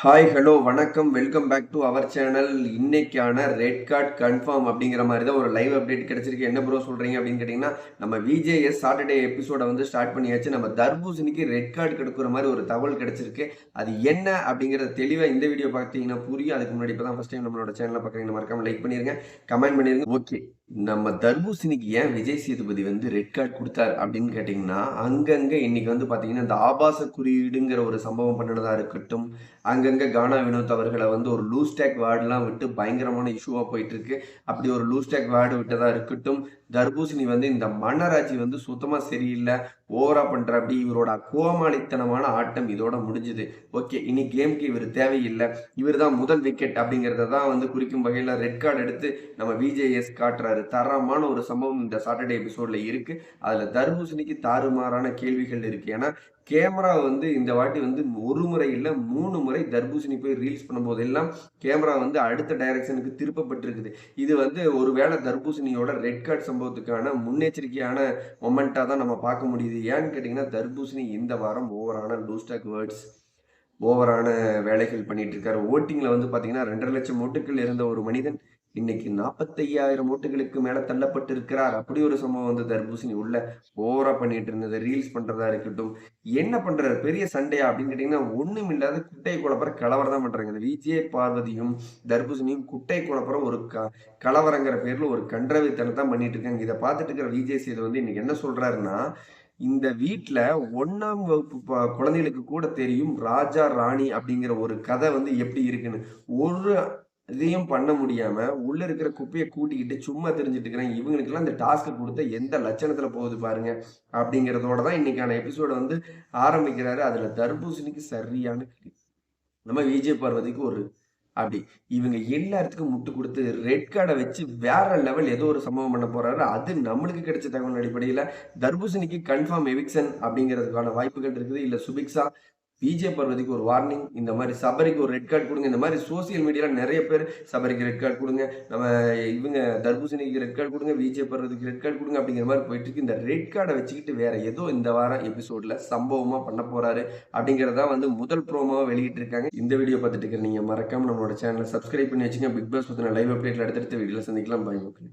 Hi hello வணக்கம் welcome back to our channel. இன்னைக்கான red card confirm அப்படிங்கிற மாதிரி தான் ஒரு லைவ் அப்டேட் கிடைச்சிருக்கு. என்ன ப்ரோ சொல்றீங்க அப்படின்னு கேட்டிங்கன்னா, நம்ம விஜேஎஸ் சாட்டர்டே எபிசோட வந்து ஸ்டார்ட் பண்ணியாச்சு. நம்ம தர்பூசணிக்கு ரெட் கார்டு கொடுக்குற மாதிரி ஒரு தகவல் கிடைச்சிருக்கு. அது என்ன அப்படிங்கிறத தெளிவாக இந்த வீடியோ பார்த்தீங்கன்னா புரியும். அதுக்கு முன்னாடி இப்போ தான் ஃபஸ்ட் டைம் நம்மளோட சேனலை பார்க்குறீங்க, மறக்காம லைக் பண்ணிருங்க, கமெண்ட் பண்ணிருங்க. ஓகே, நம்ம தர்பூசணிக்கு ஏன் விஜய் சேதுபதி வந்து ரெட் கார்டு கொடுத்தார் அப்படின்னு கேட்டிங்கன்னா, அங்கங்கே இன்னைக்கு வந்து பார்த்தீங்கன்னா இந்த ஆபாச குறியீடுங்கிற ஒரு சம்பவம் பண்ணினதாக இருக்கட்டும், அங்கங்கே கானா வினோத் அவர்களை வந்து ஒரு லூஸ் டேக் வேர்டெலாம் விட்டு பயங்கரமான இஷ்யூவாக போயிட்டு இருக்கு. அப்படி ஒரு லூஸ் டேக் வேர்டு விட்டதா இருக்கட்டும், தர்பூசணி வந்து இந்த மன்னராட்சி வந்து சுத்தமாக சரியில்லை, ஓவரா பண்ற அப்படி இவரோட கோமாளித்தனமான ஆட்டம் இதோட முடிஞ்சுது. ஓகே, இனி கேம்க்கு இவர் தேவையில்லை, இவர் தான் முதல் விக்கெட் அப்படிங்கிறத தான் வந்து குறிக்கும் வகையில் ரெட் கார்டு எடுத்து நம்ம விஜேஎஸ் காட்டுறாரு. தரமான ஒரு சம்பவம் இந்த சாட்டர்டே எபிசோட்ல இருக்கு. அதுல தர்பூசணிக்கு தாறுமாறான கேள்விகள் இருக்கு. ஏன்னா கேமரா வந்து இந்த வாட்டி வந்து ஒரு முறை இல்லை 3 முறை தர்பூசணி போய் ரீல்ஸ் பண்ணும்போது எல்லாம் கேமரா வந்து அடுத்த டைரக்ஷனுக்கு திருப்பப்பட்டிருக்குது. இது வந்து ஒருவேளை தர்பூசணியோட ரெட் கார்டு சம்பவத்துக்கான முன்னெச்சரிக்கையான மொமெண்டா தான் நம்ம பார்க்க முடியுது. ஏன்னு கேட்டிங்கன்னா, தர்பூசணி இந்த வாரம் ஓவரான லூஸ்டாக் வேர்ட்ஸ், ஓவரான வேலைகள் பண்ணிட்டு இருக்காரு. ஓட்டிங்ல வந்து பார்த்தீங்கன்னா 2.5 லட்சம் ஓட்டுகள் இருந்த ஒரு மனிதன் இன்னைக்கு 45,000 ஓட்டுகளுக்கு மேல தள்ளப்பட்டு இருக்கிறார். அப்படி ஒரு சம்பவம் வந்து தர்பூசணி உள்ள ஓவரா பண்ணிட்டு இருந்தது. ரீல்ஸ் பண்றதா இருக்கட்டும், என்ன பண்றாரு பெரிய சண்டையா அப்படின்னு கேட்டீங்கன்னா, ஒண்ணும் இல்லாத குட்டை குழப்பற கலவரம் தான் பண்றாங்க. இந்த விஜய் பார்வதியும் தர்பூசணியும் குட்டை குழப்பற ஒரு கலவரங்கிற பேர்ல ஒரு கன்றவித்தனத்தான் பண்ணிட்டு இருக்காங்க. இதை பார்த்துட்டு இருக்கிற விஜய் சேது வந்து இன்னைக்கு என்ன சொல்றாருன்னா, இந்த வீட்ல 1ஆம் வகுப்பு குழந்தைகளுக்கு கூட தெரியும் ராஜா ராணி அப்படிங்கிற ஒரு கதை வந்து எப்படி இருக்குன்னு. ஒரு இதையும் பண்ண முடியாம உள்ள இருக்கிற குப்பைய கூட்டிக்கிட்டு சும்மா திரிஞ்சுட்டு இருக்கிறேன். இவங்களுக்கெல்லாம் இந்த டாஸ்க் குடுத்தா எந்த லட்சணத்துல போகுது பாருங்க. அப்படிங்கிறதோட தான் இன்னைக்கான எபிசோட வந்து ஆரம்பிக்கிறாரு. அதுல தர்பூசணிக்கு சரியான கிளி. நம்ம விஜய் பார்வதிக்கு ஒரு அப்படி. இவங்க எல்லாத்துக்கும் முட்டு குடுத்து ரெட் கார்ட வச்சு வேற லெவல் ஏதோ ஒரு சம்பவம் பண்ண போறாரு. அது நம்மளுக்கு கிடைச்ச தகவல் அடிப்படையில தர்பூசணிக்கு கன்ஃபார்ம் எவிக்ஷன் அப்படிங்கிறதுக்கான வாய்ப்புகள் இருக்குது. இல்ல சுபிக்ஷா, விஜய் பார்வதிக்கு ஒரு வார்னிங், இந்த மாரி சபரிக்கு ஒரு ரெட் கார்ட் குடுங்க. இந்த மாரி சோசியல் மீடியால நெறைய பேர் சபரிக்கு ரெட் கார்ட் குடுங்க, நம்ம இவங்க தர்பூசணிக்கு ரெட் கார்ட் குடுங்க, விஜய் பார்வதிக்கு ரெட் கார்ட் குடுங்க அப்படிங்கிற மாரி போயிட்டு இருக்கு. இந்த ரெட் கார்ட வச்சுக்கிட்டு வேற ஏதோ இந்த வாரம் எபிசோட்ல சம்பவமா பண்ண போறாரு அப்படிங்கிறத வந்து முதல் ப்ரோமோவா வெளியிட்டிருக்காங்க. இந்த வீடியோ பார்த்துட்டு இருக்கிற நீங்க மறக்காம நம்மளோட சேனலை சப்ஸ்கிரைப் பண்ணி வச்சுங்க. பிக் பாஸ் பத்தின லைவ் அப்டேட்ல அடுத்தடுத்த வீடியோல சந்திக்கலாம். பாய் மக்களே.